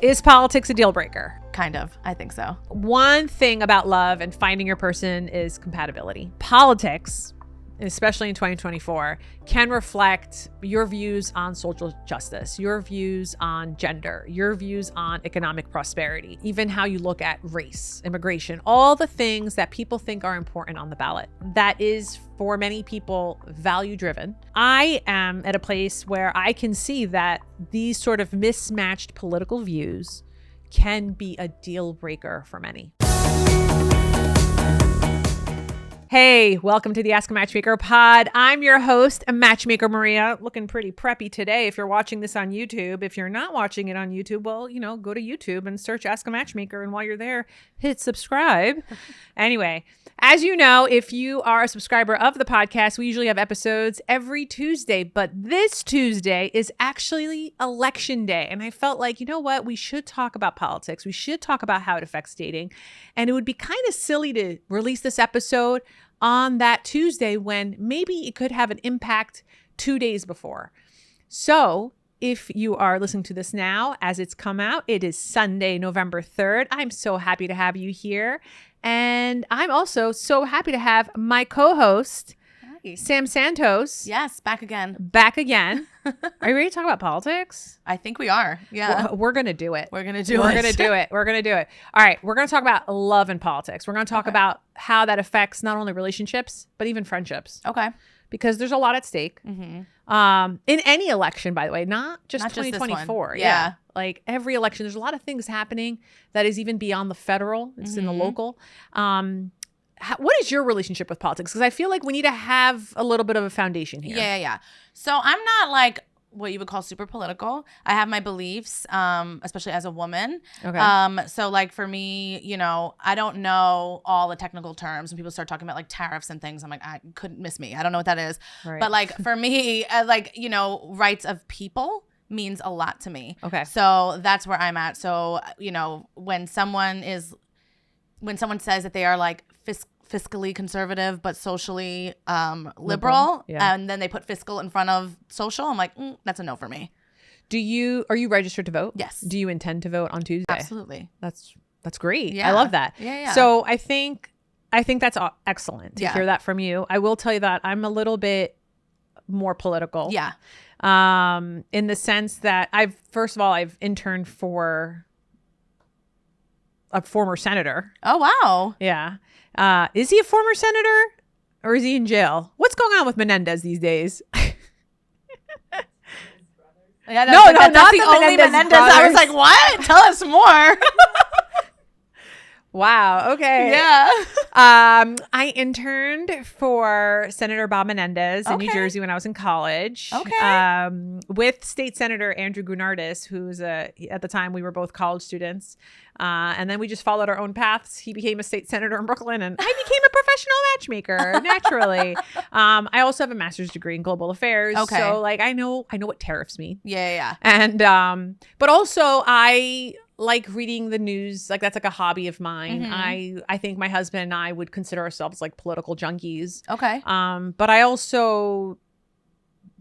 Is politics a deal breaker? Kind of. I think so. One thing about love and finding your person is compatibility. Politics, especially in 2024, can reflect your views on social justice, your views on gender, your views on economic prosperity, even how you look at race, immigration, all the things that people think are important on the ballot. That is, for many people, value driven. I am at a place where I can see that these sort of mismatched political views can be a deal breaker for many. Hey, welcome to the Ask a Matchmaker pod. I'm your host, Matchmaker Maria, looking pretty preppy today if you're watching this on YouTube. If you're not watching it on YouTube, well, go to YouTube and search Ask a Matchmaker. And while you're there, hit subscribe. Anyway, as you know, if you are a subscriber of the podcast, we usually have episodes every Tuesday. But this Tuesday is actually election day. And I felt like, we should talk about politics. We should talk about how it affects dating. And it would be kind of silly to release this episode on that Tuesday when maybe it could have an impact 2 days before. So if you are listening to this now as it's come out, it is Sunday, November 3rd. I'm so happy to have you here. And I'm also so happy to have my co-host, Sam Santos. Yes, back again. Are you ready to talk about politics? I think we are. Yeah. We're going to do it. We're going to do it. All right. We're going to talk about love and politics. We're going to talk about how that affects not only relationships, but even friendships. Okay. Because there's a lot at stake. Mm-hmm. In any election, by the way, not just 2024. Yeah. Like every election, there's a lot of things happening that is even beyond the federal. It's in the local. What is your relationship with politics? Because I feel like we need to have a little bit of a foundation here. Yeah. So I'm not like what you would call super political. I have my beliefs, especially as a woman. Okay. So like for me, I don't know all the technical terms. When people start talking about like tariffs and things, I'm like, I couldn't miss me. I don't know what that is. Right. But like for me, rights of people means a lot to me. Okay. So that's where I'm at. So, when someone says that they are like fiscally conservative but socially liberal, and then they put fiscal in front of social, I'm like, that's a no for me. Are you registered to vote? Yes. Do you intend to vote on Tuesday? Absolutely. That's great. Yeah. I love that. Yeah. So I think that's excellent to hear that from you. I will tell you that I'm a little bit more political. Yeah. In the sense that I've interned for a former senator. Oh, wow. Yeah. Is he a former senator or is he in jail? What's going on with Menendez these days? Yeah, no, that's not the the only Menendez. brothers. I was like, what? Tell us more. Wow. Okay. Yeah. I interned for Senator Bob Menendez in New Jersey when I was in college. Okay. With State Senator Andrew Gurnardis, who's at the time we were both college students. And then we just followed our own paths. He became a state senator in Brooklyn and I became a professional matchmaker naturally. I also have a master's degree in global affairs. Okay. So like I know what tariffs mean. Yeah. And but also I like reading the news. Like that's like a hobby of mine. Mm-hmm. I think my husband and I would consider ourselves like political junkies. Okay. But I also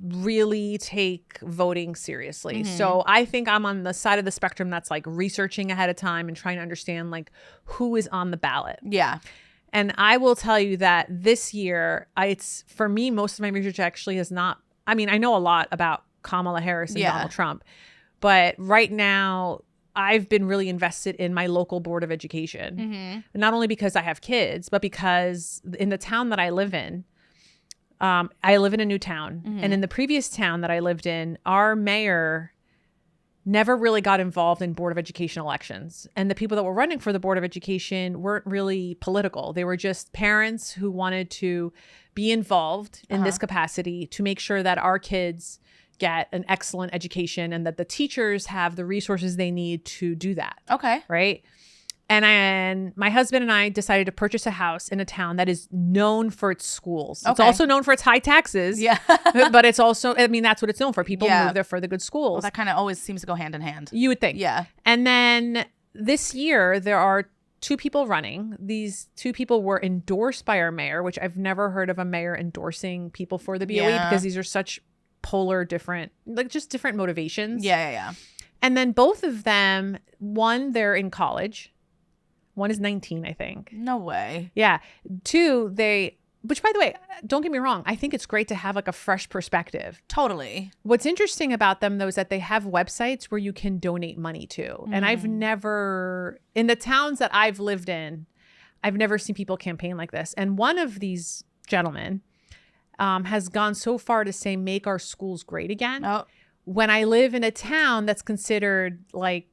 really take voting seriously. Mm-hmm. So I think I'm on the side of the spectrum that's like researching ahead of time and trying to understand like who is on the ballot. Yeah. And I will tell you that this year, it's for me, most of my research actually has not, I know a lot about Kamala Harris and Donald Trump, but right now I've been really invested in my local board of education. Mm-hmm. Not only because I have kids, but because in the town that I live in, I live in a new town. Mm-hmm. And in the previous town that I lived in, our mayor never really got involved in board of education elections. And the people that were running for the board of education weren't really political. They were just parents who wanted to be involved in this capacity to make sure that our kids get an excellent education and that the teachers have the resources they need to do that. Okay. Right. And my husband and I decided to purchase a house in a town that is known for its schools. Okay. It's also known for its high taxes. Yeah. But it's also, that's what it's known for. People move there for the good schools. Well, that kind of always seems to go hand in hand. You would think. Yeah. And then this year, there are 2 people running. These 2 people were endorsed by our mayor, which I've never heard of a mayor endorsing people for the BOE because these are such polar different, like just different motivations. Yeah. And then both of them, one, they're in college. One is 19, I think. No way. Yeah. Two, which by the way, don't get me wrong, I think it's great to have like a fresh perspective. Totally. What's interesting about them though is that they have websites where you can donate money to. And I've never, in the towns that I've lived in, I've never seen people campaign like this. And one of these gentlemen has gone so far to say, make our schools great again. Oh. When I live in a town that's considered like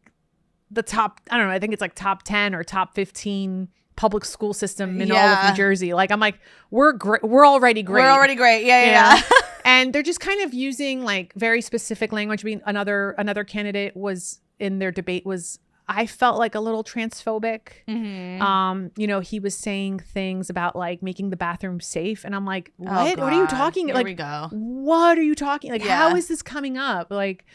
the top, I don't know, I think it's like top 10 or top 15 public school system in all of New Jersey. Like, I'm like, we're great. We're already great. We're already great. Yeah. And they're just kind of using like very specific language. I mean, another candidate was in their debate was, I felt like a little transphobic. You know, he was saying things about like making the bathroom safe. And I'm like, what? What are you talking? Here like, we go. What are you talking? Like, how is this coming up? Like,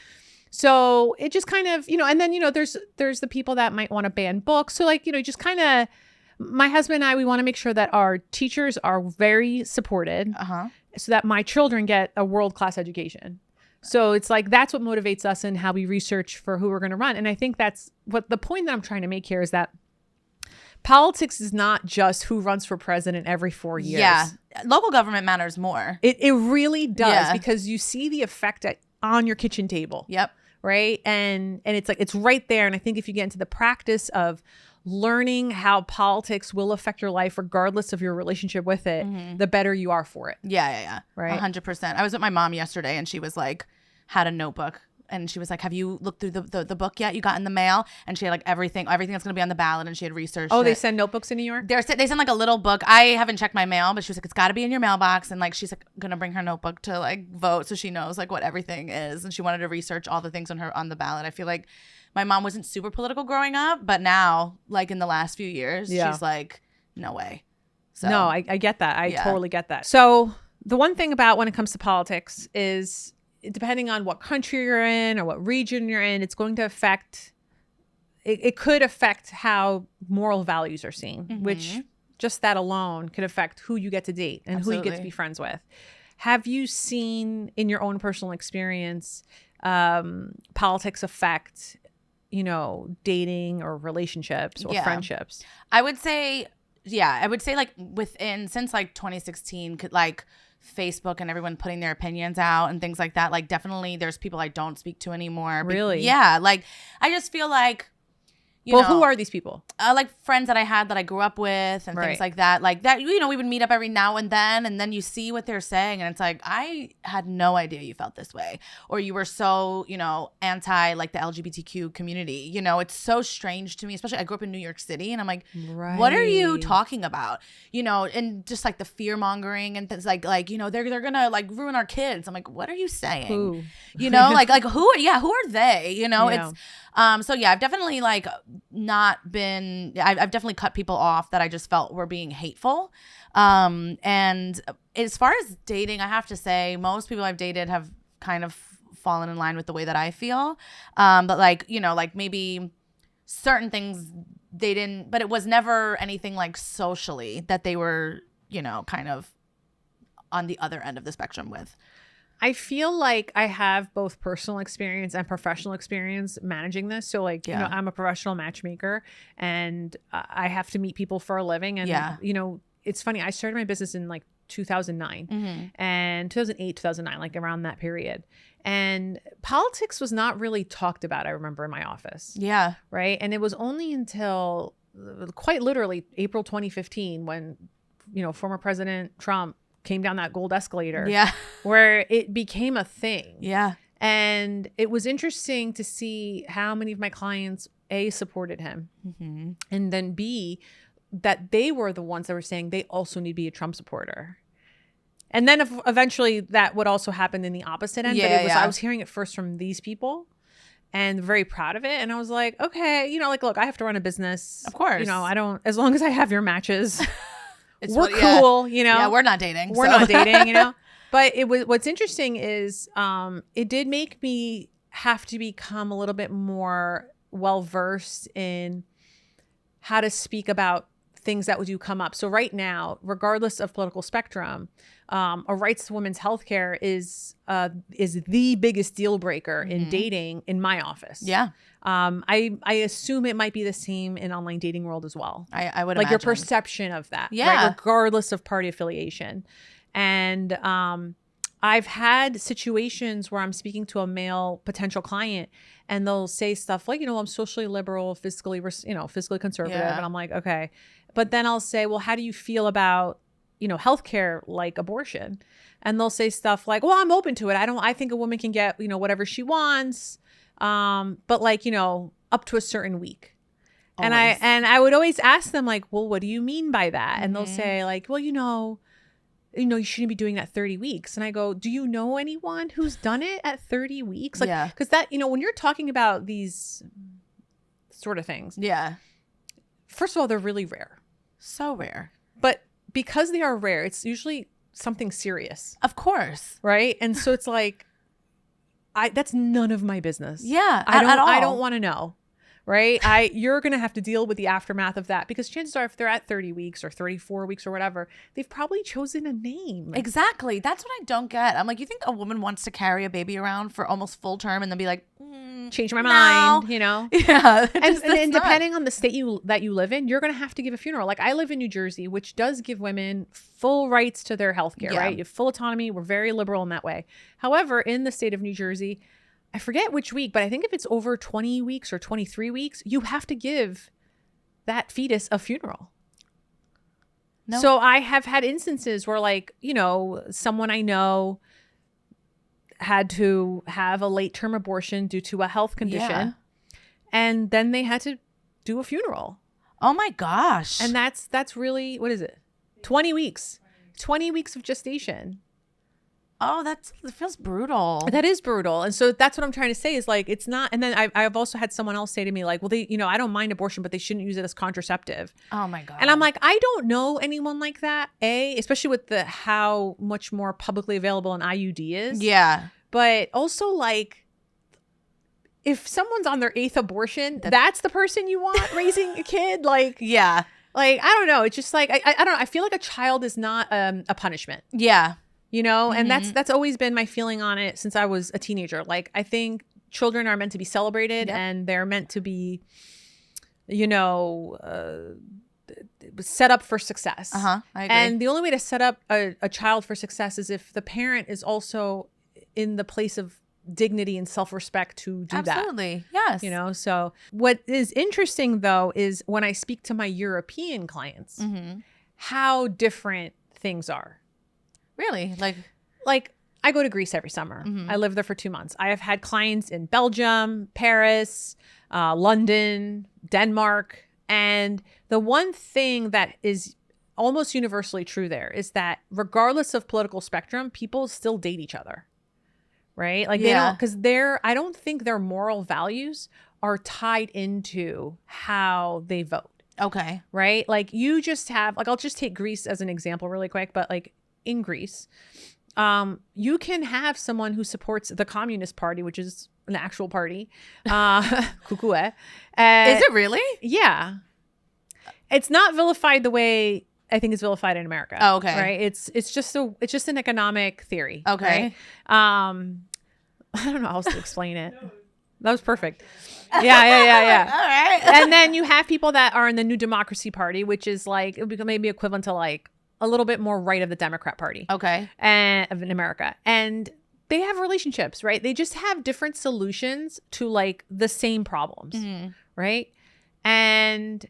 so it just kind of, you know, and then, you know, there's the people that might want to ban books. So like, you know, just kind of, my husband and I, we want to make sure that our teachers are very supported so that my children get a world-class education. So it's like, that's what motivates us and how we research for who we're going to run. And I think that's what the point that I'm trying to make here is that politics is not just who runs for president every 4 years. Yeah. Local government matters more. It really does because you see the effect on your kitchen table. Yep. Right. And it's like, it's right there. And I think if you get into the practice of learning how politics will affect your life, regardless of your relationship with it, the better you are for it. Yeah. Right. 100%. I was with my mom yesterday and she was like, had a notebook. And she was like, have you looked through the book yet? You got in the mail? And she had like everything that's going to be on the ballot. And she had researched they send notebooks in New York? They send like a little book. I haven't checked my mail, but she was like, it's got to be in your mailbox. And like, she's like going to bring her notebook to like vote. So she knows like what everything is. And she wanted to research all the things on the ballot. I feel like my mom wasn't super political growing up, but now like in the last few years, she's like, no way. So no, I get that. I totally get that. So the one thing about when it comes to politics is, depending on what country you're in or what region you're in, it's going to affect, it could affect how moral values are seen, which just that alone could affect who you get to date and who you get to be friends with. Have you seen in your own personal experience politics affect, you know, dating or relationships or friendships? I would say like since like 2016, like Facebook and everyone putting their opinions out and things like that, like definitely there's people I don't speak to anymore. Really? Yeah. Like I just feel like, you know, who are these people? Like friends that I had that I grew up with and things like that. Like that, you know, we would meet up every now and then you see what they're saying. And it's like, I had no idea you felt this way. Or you were so, you know, anti like the LGBTQ community. You know, it's so strange to me, especially I grew up in New York City and I'm like, what are you talking about? You know, and just like the fear mongering and things like, you know, they're going to like ruin our kids. I'm like, what are you saying? Who? You know, like who are they? You know, it's, so yeah, I've definitely like not been, I've definitely cut people off that I just felt were being hateful. And as far as dating, I have to say most people I've dated have kind of fallen in line with the way that I feel. But like, you know, like maybe certain things they didn't, but it was never anything like socially that they were, you know, kind of on the other end of the spectrum with. I feel like I have both personal experience and professional experience managing this. So like, you know, I'm a professional matchmaker and I have to meet people for a living. And, you know, it's funny. I started my business in like 2009 and 2008, 2009, like around that period. And politics was not really talked about, I remember, in my office. Yeah. Right. And it was only until quite literally April 2015 when, you know, former President Trump came down that gold escalator where it became a thing. Yeah. And it was interesting to see how many of my clients, A, supported him, and then B, that they were the ones that were saying they also need to be a Trump supporter. And then eventually that would also happen in the opposite end. But it was, I was hearing it first from these people and very proud of it. And I was like, okay, you know, like, look, I have to run a business. Of course. You know, I don't, as long as I have your matches. We're cool, you know. Yeah, we're not dating. We're not dating, you know. But it was, what's interesting is it did make me have to become a little bit more well versed in how to speak about things that do come up. So right now, regardless of political spectrum, a rights to women's healthcare is the biggest deal breaker in dating in my office. Yeah. I assume it might be the same in online dating world as well. I would like imagine. your perception of that, Yeah. right? Regardless of party affiliation. And I've had situations where I'm speaking to a male potential client and they'll say stuff like, I'm socially liberal, fiscally conservative. Yeah. And I'm like, okay. But then I'll say, well, how do you feel about, healthcare like abortion? And they'll say stuff like, well, I'm open to it. I think a woman can get, whatever she wants. But like, up to a certain week. Always. And I would always ask them like, well, what do you mean by that? And they'll say like, well, you shouldn't be doing that 30 weeks. And I go, do you know anyone who's done it at 30 weeks? Like, yeah. Because that, when you're talking about these sort of things. Yeah. First of all, they're really rare. So rare. But because they are rare, it's usually something serious. Of course. Right? And so it's like, that's none of my business. Yeah. I don't want to know. Right? You're going to have to deal with the aftermath of that because chances are if they're at 30 weeks or 34 weeks or whatever, they've probably chosen a name. Exactly. That's what I don't get. I'm like, you think a woman wants to carry a baby around for almost full term and then be like, change my mind, Yeah. And depending on the state that you live in, you're going to have to give a funeral. Like I live in New Jersey, which does give women full rights to their healthcare, right? You have full autonomy. We're very liberal in that way. However, in the state of New Jersey, I forget which week, but I think if it's over 20 weeks or 23 weeks, you have to give that fetus a funeral. No. So I have had instances where like, someone I know had to have a late term abortion due to a health condition. Yeah. And then they had to do a funeral. Oh my gosh. And that's really, what is it? 20 weeks. 20 weeks of gestation. Oh, it feels brutal. That is brutal. And so that's what I'm trying to say is like, it's not. And then I've also had someone else say to me like, well, they, I don't mind abortion, but they shouldn't use it as contraceptive. Oh my God. And I'm like, I don't know anyone like that. Especially with how much more publicly available an IUD is. Yeah. But also like, if someone's on their 8th abortion, that's the person you want raising a kid. Like, yeah. Like, I don't know. It's just like, I don't know. I feel like a child is not a punishment. Yeah. And that's always been my feeling on it since I was a teenager. Like, I think children are meant to be celebrated and they're meant to be, set up for success. I agree. And the only way to set up a child for success is if the parent is also in the place of dignity and self-respect to do that. Absolutely. Yes. So what is interesting though, is when I speak to my European clients, how different things are. Really? Like I go to Greece every summer. I live there for 2 months. I have had clients in Belgium, Paris, London, Denmark. And the one thing that is almost universally true there is that regardless of political spectrum, people still date each other. Right? Like they don't, because I don't think their moral values are tied into how they vote. Okay. Right? Like you just have, like, I'll just take Greece as an example really quick, but like in Greece, you can have someone who supports the Communist Party, which is an actual party. Kukue. Is it really? Yeah. It's not vilified the way I think it's vilified in America. Oh, okay. Right? It's just an economic theory. Okay. Right? I don't know how else to explain it. That was perfect. Yeah. All right. And then you have people that are in the New Democracy Party, which is like, it would be maybe equivalent to like a little bit more right of the Democrat Party. Okay. And in America. And they have relationships, right? They just have different solutions to like the same problems, right? And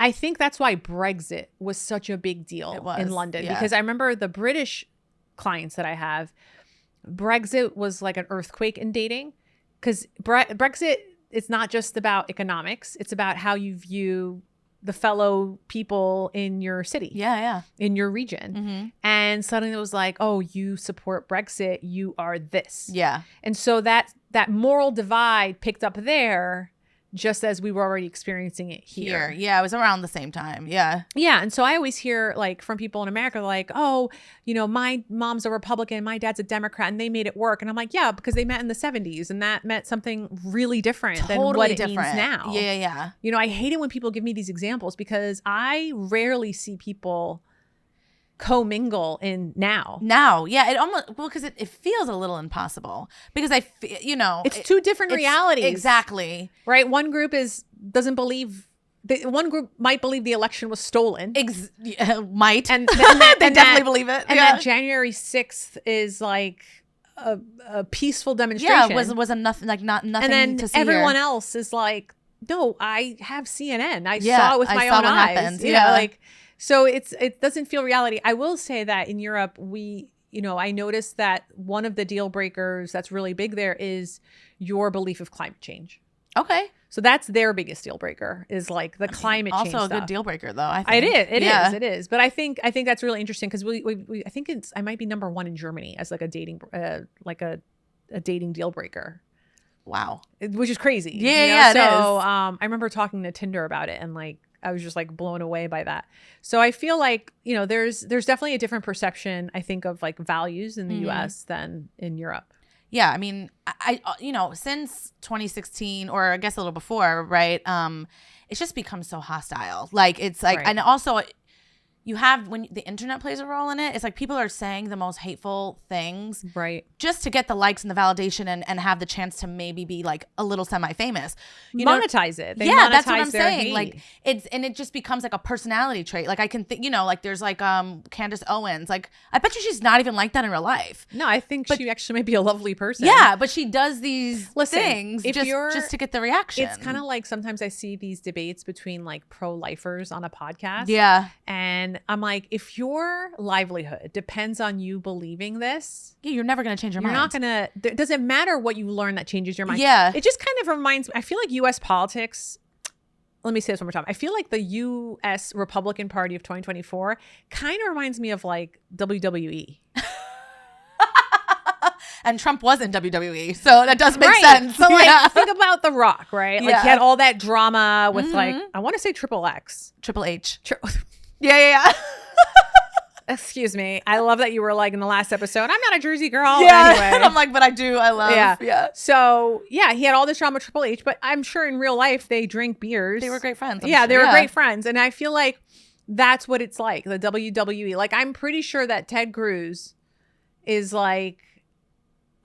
I think that's why Brexit was such a big deal in London. Because I remember the British clients that I have, Brexit was like an earthquake in dating. Because Brexit, it's not just about economics. It's about how you view the fellow people in your city. Yeah. In your region. And suddenly it was like, oh, you support Brexit. You are this. Yeah. And so that moral divide picked up there. just as we were already experiencing it here. Yeah, it was around the same time. Yeah. Yeah. And so I always hear like from people in America, like, oh, my mom's a Republican, my dad's a Democrat, and they made it work. And I'm like, yeah, because they met in the 70s, and that meant something really different than what it means now. Yeah. I hate it when people give me these examples because I rarely see people commingle in now. Yeah, it almost, because it feels a little impossible because it's two different realities. Exactly. Right. One group doesn't believe. One group might believe the election was stolen. Might. And they definitely believe it. And that January 6th is like a peaceful demonstration. Yeah, was a nothing, like nothing and then to see everyone here. else is like, no, I have CNN. I saw it with my own eyes. Happened. So it doesn't feel reality. I will say that in Europe, I noticed that one of the deal breakers that's really big there is your belief of climate change. Okay. So that's their biggest deal breaker is like the climate change also a stuff. good deal breaker though. I think it is. But I think that's really interesting because I think I might be number 1 in Germany as like a dating a dating deal breaker. Wow. Which is crazy. Yeah, So it is. I remember talking to Tinder about it and like I was just like blown away by that. So I feel like, there's definitely a different perception, I think, of like values in the US than in Europe. Yeah, I mean, I since 2016 or I guess a little before, right? It's just become so hostile. Like it's like, and also you have, when the internet plays a role in it, it's like people are saying the most hateful things, right, just to get the likes and the validation and have the chance to maybe be like a little semi-famous. Monetize it. They yeah, monetize that's what I'm saying. Hate. Like it just becomes like a personality trait. Like I can think, like there's like Candace Owens. Like I bet you she's not even like that in real life. No, I think she actually might be a lovely person. Yeah, but she does these things just to get the reaction. It's kind of like sometimes I see these debates between like pro-lifers on a podcast. Yeah. And I'm like, if your livelihood depends on you believing this, you're never going to change your mind. You're not going to, it doesn't matter what you learn that changes your mind. Yeah. It just kind of reminds me, I feel like US politics, let me say this one more time. I feel like the US Republican Party of 2024 kind of reminds me of like WWE. And Trump was in WWE, so that does make sense. So like, think about The Rock, right? Like he had all that drama with like, I want to say Triple H. Yeah. Excuse me. I love that you were like in the last episode, I'm not a Jersey girl. Yeah. Anyway. I'm like, but I do. I love. Yeah. So yeah, he had all this drama with Triple H, but I'm sure in real life they drink beers. They were great friends. They were great friends. And I feel like that's what it's like, the WWE. Like I'm pretty sure that Ted Cruz is like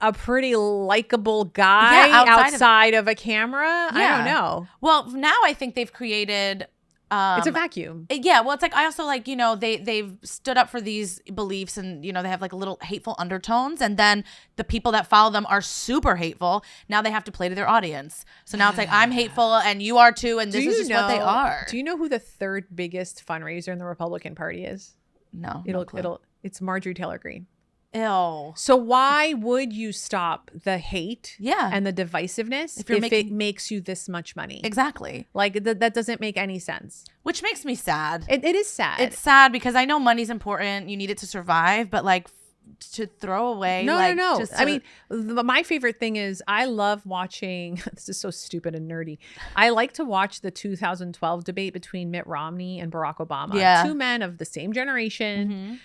a pretty likable guy outside of a camera. Yeah. I don't know. Well, now I think they've created it's a vacuum. Yeah. Well, it's like, I also like, they've stood up for these beliefs and, they have like a little hateful undertones. And then the people that follow them are super hateful. Now they have to play to their audience. So now it's like, I'm hateful and you are too. And this is just what they are. Do you know who the third biggest fundraiser in the Republican Party is? No. It's Marjorie Taylor Greene. Ew. So why would you stop the hate and the divisiveness if it makes you this much money? Exactly. Like that doesn't make any sense. Which makes me sad. It is sad. It's sad because I know money's important. You need it to survive, but like to throw away. No. I mean, my favorite thing is I love watching. This is so stupid and nerdy. I like to watch the 2012 debate between Mitt Romney and Barack Obama. Yeah. Two men of the same generation.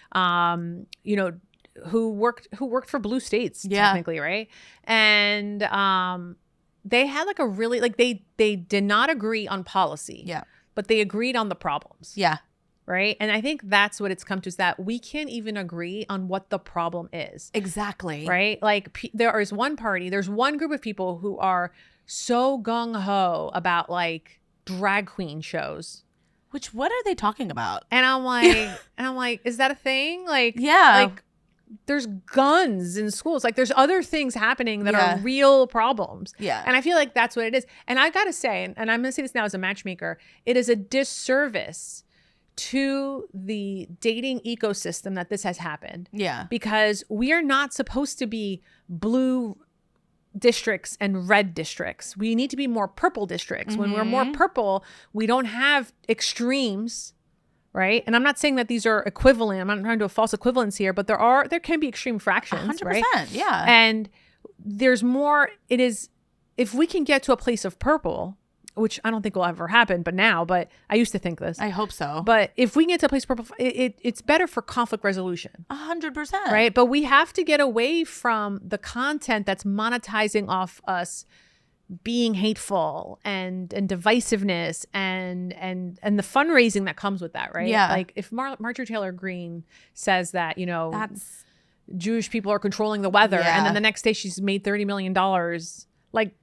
Who worked for blue states technically, right? And they had like a really like they did not agree on policy, but they agreed on the problems, right? And I think that's what it's come to, is that we can't even agree on what the problem is, exactly, right? Like there's one group of people who are so gung-ho about like drag queen shows. What are they talking about? And I'm like, is that a thing? Like, like there's guns in schools. Like there's other things happening that are real problems. Yeah. And I feel like that's what it is. And I got to say, and I'm going to say this now as a matchmaker, it is a disservice to the dating ecosystem that this has happened. Yeah. Because we are not supposed to be blue districts and red districts. We need to be more purple districts. When we're more purple, we don't have extremes. Right. And I'm not saying that these are equivalent. I'm not trying to do a false equivalence here, but there can be extreme fractions. 100%. Right? Yeah. And there's more. It is, if we can get to a place of purple, which I don't think will ever happen, but I used to think this. I hope so. But if we can get to a place where it's better for conflict resolution. 100%. Right? But we have to get away from the content that's monetizing off us being hateful and divisiveness and the fundraising that comes with that, right? Yeah. Like if Marjorie Taylor Greene says that, That's Jewish people are controlling the weather, Yeah. and then the next day she's made $30 million, like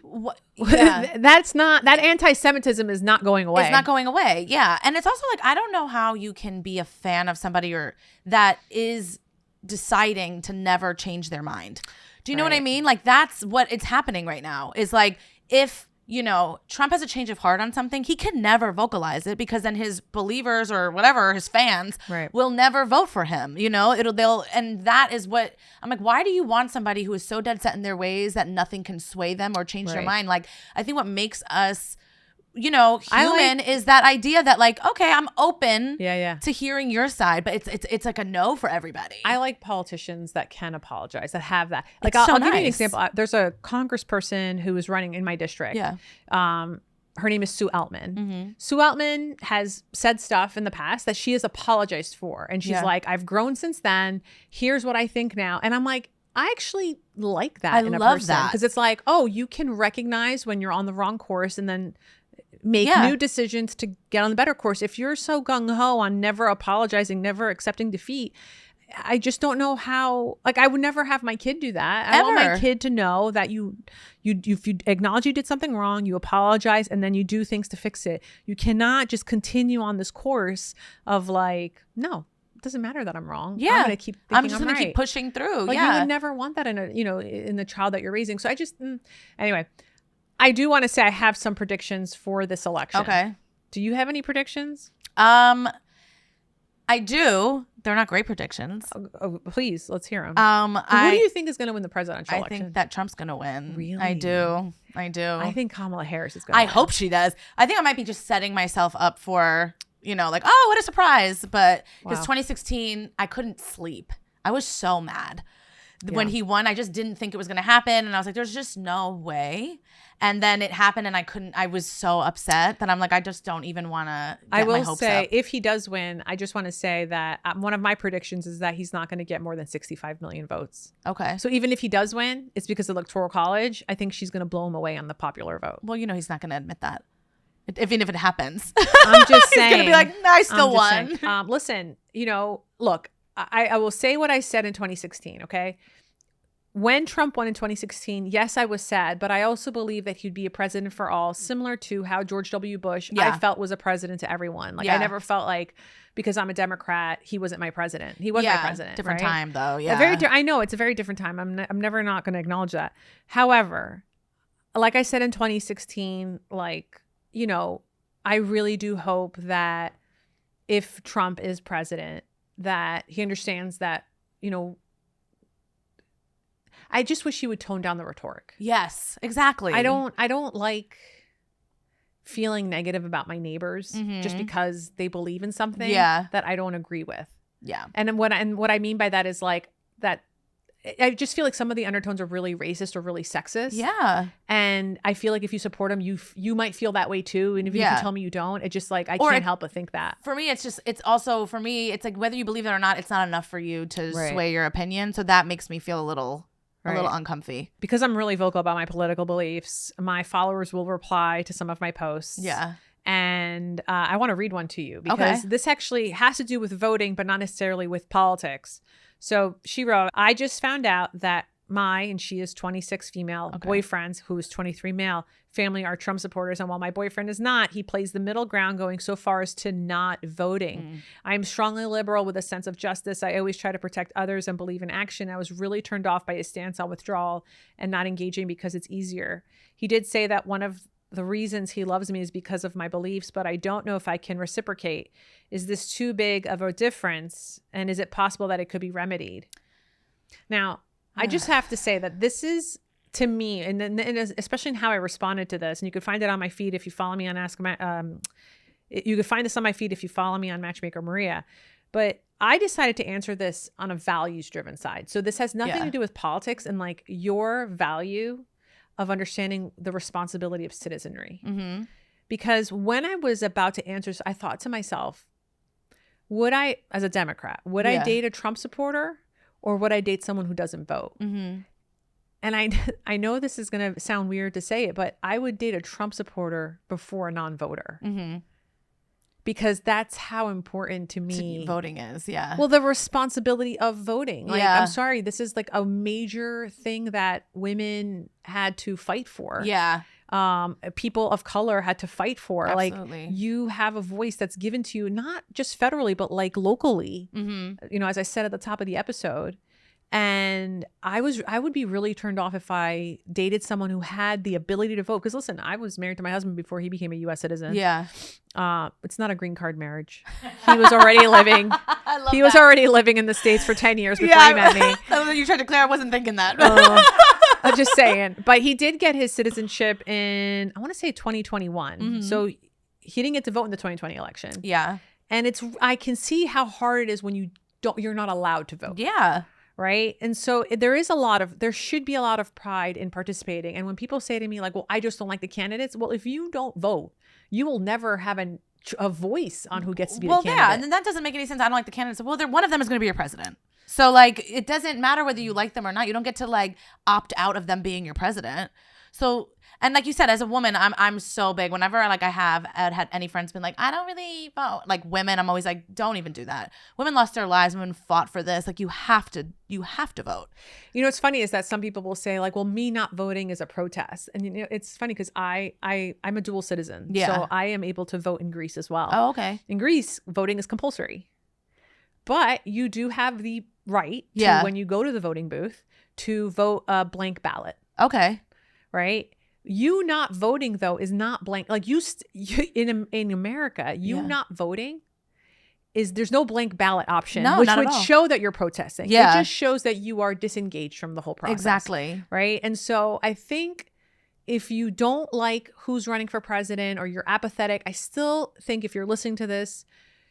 what? Yeah. that anti-Semitism is not going away. It's not going away. Yeah. And it's also like, I don't know how you can be a fan of somebody or that is deciding to never change their mind. Do you know what I mean? Like, that's what it's happening right now is like, if, Trump has a change of heart on something, he can never vocalize it because then his believers or whatever, his fans will never vote for him. And that is what I'm like, why do you want somebody who is so dead set in their ways that nothing can sway them or change their mind? Like, I think what makes us human is that idea that like, okay, I'm open to hearing your side, but it's like a no for everybody. I like politicians that can apologize, that have that. Like, I'll give you an example. There's a congressperson who is running in my district. Yeah. Her name is Sue Altman. Mm-hmm. Sue Altman has said stuff in the past that she has apologized for. And she's like, I've grown since then. Here's what I think now. And I'm like, I actually like that in a person. That. Because it's like, oh, you can recognize when you're on the wrong course and then make new decisions to get on the better course. If you're so gung-ho on never apologizing, never accepting defeat, I just don't know how. Like, I would never have my kid do that. I want my kid to know that you acknowledge you did something wrong, you apologize, and then you do things to fix it. You cannot just continue on this course of like, no, it doesn't matter that I'm wrong. Yeah, I'm gonna keep thinking I'm just gonna keep pushing through. Like, you would never want that in in the child that you're raising. So I just anyway. I do want to say I have some predictions for this election. Okay. Do you have any predictions? I do. They're not great predictions. Oh, please, let's hear them. Who do you think is going to win the presidential election? I think that Trump's going to win. Really? I do. I think Kamala Harris is going to win. I hope she does. I think I might be just setting myself up for, like, oh, what a surprise. But because 2016, I couldn't sleep. I was so mad. When he won, I just didn't think it was going to happen. And I was like, there's just no way. And then it happened and I was so upset that I'm like, I just don't even want to get my hopes up. I will say, if he does win, I just want to say that one of my predictions is that he's not going to get more than 65 million votes. Okay. So even if he does win, it's because of the Electoral College. I think she's going to blow him away on the popular vote. Well, he's not going to admit that. Even if it happens. I'm just saying. He's going to be like, no, I still won. Listen, look, I will say what I said in 2016, okay? When Trump won in 2016, yes, I was sad, but I also believe that he'd be a president for all, similar to how George W. Bush, I felt, was a president to everyone. Like, I never felt like, because I'm a Democrat, he wasn't my president. He was my president. Different time, though. Yeah. I know it's a very different time. I'm never not going to acknowledge that. However, like I said in 2016, like, I really do hope that if Trump is president, that he understands that, I just wish he would tone down the rhetoric. Yes, exactly. I don't like feeling negative about my neighbors just because they believe in something that I don't agree with. Yeah. And what I mean by that is like that I just feel like some of the undertones are really racist or really sexist. Yeah. And I feel like if you support them, you might feel that way too. And if you tell me you don't, it's just like, I can't help but think that. For me, it's like whether you believe it or not, it's not enough for you to sway your opinion. So that makes me feel a little uncomfy. Because I'm really vocal about my political beliefs, my followers will reply to some of my posts. Yeah. And I want to read one to you because this actually has to do with voting, but not necessarily with politics. So she wrote, I just found out that and she is 26 female, boyfriends, who is 23 male, family are Trump supporters. And while my boyfriend is not, he plays the middle ground, going so far as to not voting. I am strongly liberal with a sense of justice. I always try to protect others and believe in action. I was really turned off by his stance on withdrawal and not engaging because it's easier. He did say that one of the reasons he loves me is because of my beliefs, but I don't know if I can reciprocate. Is this too big of a difference? And is it possible that it could be remedied? Now, I just have to say that this is, to me, and especially in how I responded to this, and you can find it on my feed if you follow me on you can find this on my feed if you follow me on Matchmaker Maria. But I decided to answer this on a values-driven side. So this has nothing to do with politics and like your value of understanding the responsibility of citizenry. Mm-hmm. Because when I was about to answer, I thought to myself, would I, as a Democrat, would I date a Trump supporter or would I date someone who doesn't vote? Mm-hmm. And I know this is going to sound weird to say it, but I would date a Trump supporter before a non-voter. Mm-hmm. Because that's how important to me voting is. Yeah. Well, the responsibility of voting. Like, Yeah. I'm sorry, this is like a major thing that women had to fight for. Yeah. People of color had to fight for. Absolutely. Like, you have a voice that's given to you, not just federally, but like locally. Mm-hmm. You know, as I said at the top of the episode. And I would be really turned off if I dated someone who had the ability to vote. Because listen, I was married to my husband before he became a U.S. citizen. Yeah. It's not a green card marriage. He was already living. He was already living in the States for 10 years before he met me. You tried to clear. I wasn't thinking that. I'm just saying. But he did get his citizenship in, I want to say 2021. Mm-hmm. So he didn't get to vote in the 2020 election. Yeah. And I can see how hard it is when you're not allowed to vote. Yeah. Right. And so there should be a lot of pride in participating. And when people say to me like, well, I just don't like the candidates. Well, if you don't vote, you will never have a voice on who gets to be the candidate. Yeah. And then that doesn't make any sense. I don't like the candidates. Well, one of them is going to be your president. So like, it doesn't matter whether you like them or not. You don't get to like opt out of them being your president. So, and like you said, as a woman, I'm so big. Whenever I'd had any friends been like, I don't really vote. Like women, I'm always like, don't even do that. Women lost their lives. Women fought for this. Like you have to vote. You know, what's funny is that some people will say like, well, me not voting is a protest. And you know, it's funny because I'm a dual citizen. Yeah. So I am able to vote in Greece as well. Oh, okay. In Greece, voting is compulsory. But you do have the right to, when you go to the voting booth, to vote a blank ballot. Okay. Right? You not voting though is not blank. Like in America, not voting there's no blank ballot option, which would show that you're protesting. Yeah. It just shows that you are disengaged from the whole process. Exactly. Right. And so I think if you don't like who's running for president or you're apathetic, I still think if you're listening to this,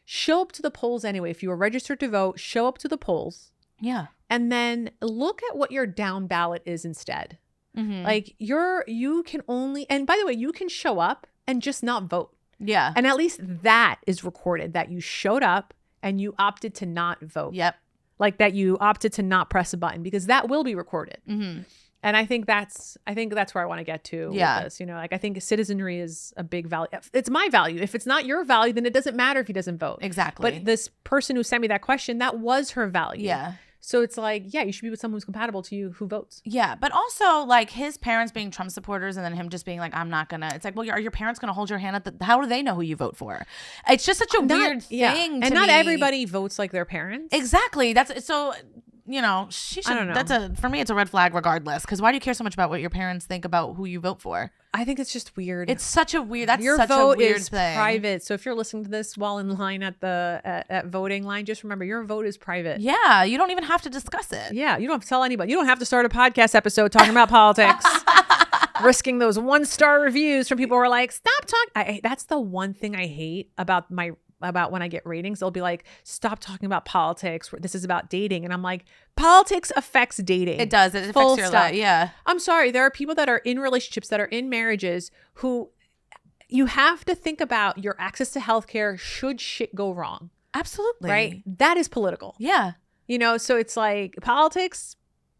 show up to the polls anyway. If you are registered to vote, show up to the polls. Yeah. And then look at what your down ballot is instead. Mm-hmm. Like you can only, and by the way, you can show up and just not vote. Yeah. And at least that is recorded, that you showed up and you opted to not vote. Yep. Like that you opted to not press a button, because that will be recorded. Mm-hmm. And I think that's where I want to get to with this. You know, like I think citizenry is a big value. It's my value. If it's not your value, then it doesn't matter if he doesn't vote. Exactly. But this person who sent me that question, that was her value. Yeah. So it's like, yeah, you should be with someone who's compatible to you who votes. Yeah. But also like his parents being Trump supporters and then him just being like, I'm not gonna, it's like, well, are your parents gonna hold your hand at how do they know who you vote for? It's just such a weird thing to And not me. everybody votes like their parents. Exactly. That's so, you know, she should, I don't know. For me, it's a red flag regardless. Because why do you care so much about what your parents think about who you vote for? I think it's just weird. It's such a weird, that's your such vote a weird is thing. private. So if you're listening to this while in line at the at voting line, just remember your vote is private. Yeah, you don't even have to discuss it. Yeah, you don't have to tell anybody. You don't have to start a podcast episode talking about politics, risking those 1-star reviews from people who are like, "Stop talking." That's the one thing I hate about when I get ratings. They'll be like, "Stop talking about politics. This is about dating," and I'm like, politics affects dating. It does. It affects your life. Yeah. I'm sorry. There are people that are in relationships, that are in marriages, who you have to think about your access to healthcare should shit go wrong. Absolutely. Right? That is political. Yeah. You know, so it's like politics,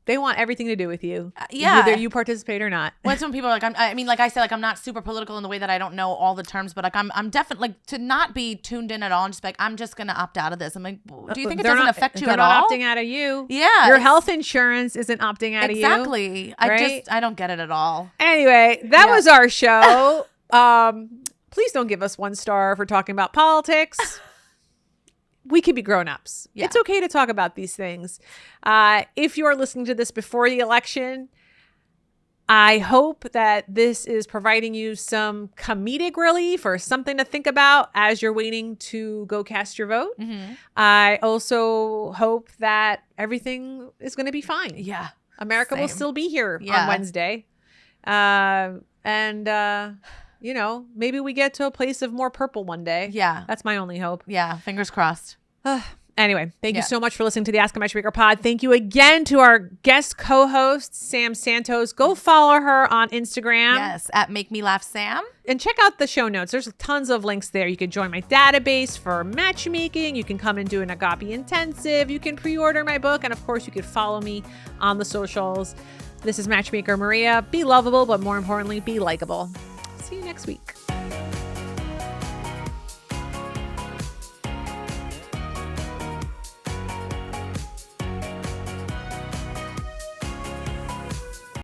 they want everything to do with you. Yeah. Whether you participate or not. When some people are like, like I said, like I'm not super political in the way that I don't know all the terms, but like I'm definitely like to not be tuned in at all and just be like, I'm just going to opt out of this. I'm like, do you think it doesn't affect you at all? They're not opting out of you. Yeah. Your health insurance isn't opting out of you. Exactly. I don't get it at all. Anyway, that was our show. Please don't give us 1 star for talking about politics. We could be grown-ups. Yeah. It's okay to talk about these things. If you are listening to this before the election, I hope that this is providing you some comedic relief or something to think about as you're waiting to go cast your vote. Mm-hmm. I also hope that everything is going to be fine. Yeah. America will still be here on Wednesday. You know, maybe we get to a place of more purple one day. Yeah. That's my only hope. Yeah. Fingers crossed. Anyway, thank you so much for listening to the Ask a Matchmaker pod. Thank you again to our guest co-host, Sam Santos. Go follow her on Instagram. Yes, at Make Me Laugh Sam. And check out the show notes. There's tons of links there. You can join my database for matchmaking. You can come and do an Agape Intensive. You can pre-order my book. And of course, you can follow me on the socials. This is Matchmaker Maria. Be lovable, but more importantly, be likable. See you next week.